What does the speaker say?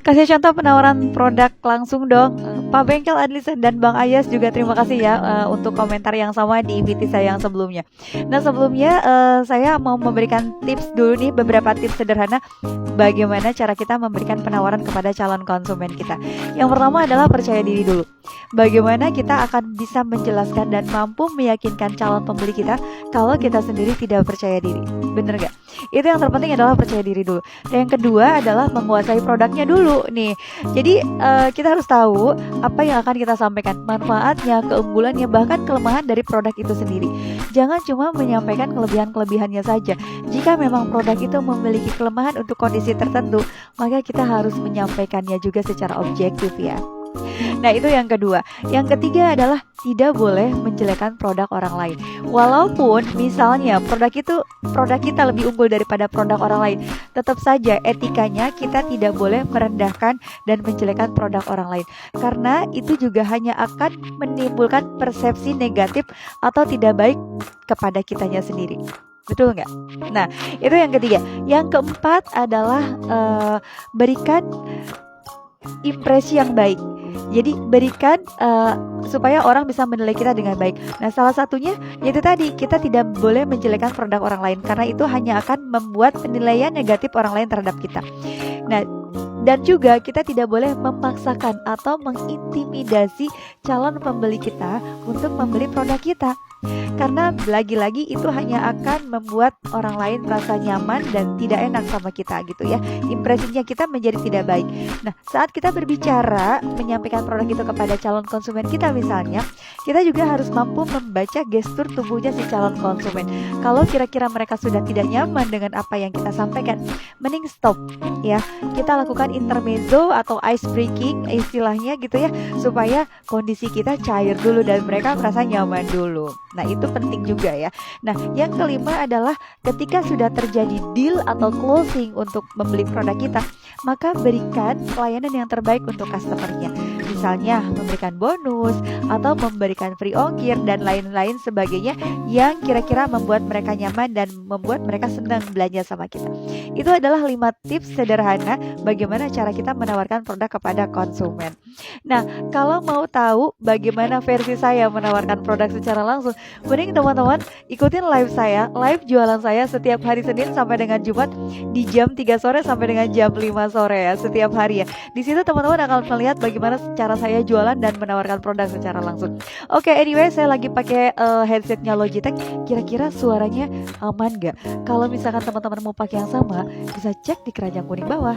Kasih contoh penawaran produk langsung dong. Pak Bengkel Adlisa dan Bang Ayas juga terima kasih ya untuk komentar yang sama di VT saya yang sebelumnya. Nah sebelumnya saya mau memberikan tips dulu nih, beberapa tips sederhana bagaimana cara kita memberikan penawaran kepada calon konsumen kita. Yang pertama adalah percaya diri dulu. Bagaimana kita akan bisa menjelaskan dan mampu meyakinkan calon pembeli kita kalau kita sendiri tidak percaya diri. Bener gak? Itu yang terpenting adalah percaya diri dulu. Dan yang kedua adalah menguasai produknya dulu nih. Jadi kita harus tahu apa yang akan kita sampaikan, manfaatnya, keunggulannya, bahkan kelemahan dari produk itu sendiri. Jangan cuma menyampaikan kelebihan-kelebihannya saja. Jika memang produk itu memiliki kelemahan untuk kondisi tertentu, maka kita harus menyampaikannya juga secara objektif ya. Nah itu yang kedua. Yang ketiga adalah tidak boleh menjelekkan produk orang lain. Walaupun misalnya produk kita lebih unggul daripada produk orang lain, tetap saja etikanya kita tidak boleh merendahkan dan menjelekkan produk orang lain, karena itu juga hanya akan menimbulkan persepsi negatif atau tidak baik kepada kitanya sendiri. Betul nggak? Nah itu yang ketiga. Yang keempat adalah berikan impresi yang baik. Jadi berikan supaya orang bisa menilai kita dengan baik. Nah salah satunya yaitu tadi, kita tidak boleh menjelekkan produk orang lain, karena itu hanya akan membuat penilaian negatif orang lain terhadap kita. Nah dan juga kita tidak boleh memaksakan atau mengintimidasi calon pembeli kita untuk membeli produk kita, karena lagi-lagi itu hanya akan membuat orang lain merasa nyaman dan tidak enak sama kita gitu ya. Impresinya kita menjadi tidak baik. Nah saat kita berbicara menyampaikan produk itu kepada calon konsumen kita misalnya, kita juga harus mampu membaca gestur tubuhnya si calon konsumen. Kalau kira-kira mereka sudah tidak nyaman dengan apa yang kita sampaikan, mending stop ya. Kita lakukan intermezzo atau ice breaking istilahnya gitu ya, supaya kondisi kita cair dulu dan mereka merasa nyaman dulu. Nah itu penting juga ya. Nah yang kelima adalah ketika sudah terjadi deal atau closing untuk membeli produk kita, maka berikan pelayanan yang terbaik untuk customernya. Misalnya memberikan bonus atau memberikan free ongkir dan lain-lain sebagainya yang kira-kira membuat mereka nyaman dan membuat mereka senang belanja sama kita. Itu adalah 5 tips sederhana bagaimana cara kita menawarkan produk kepada konsumen. Nah kalau mau tahu bagaimana versi saya menawarkan produk secara langsung, mending teman-teman ikutin live saya, live jualan saya setiap hari Senin sampai dengan Jumat di jam 3 sore sampai dengan jam 5 sore ya, setiap hari ya. Di situ teman-teman akan melihat bagaimana cara saya jualan dan menawarkan produk secara langsung. Oke, anyway, saya lagi pakai headsetnya Logitech. Kira-kira suaranya aman gak? Kalau misalkan teman-teman mau pakai yang sama, bisa cek di keranjang kuning bawah.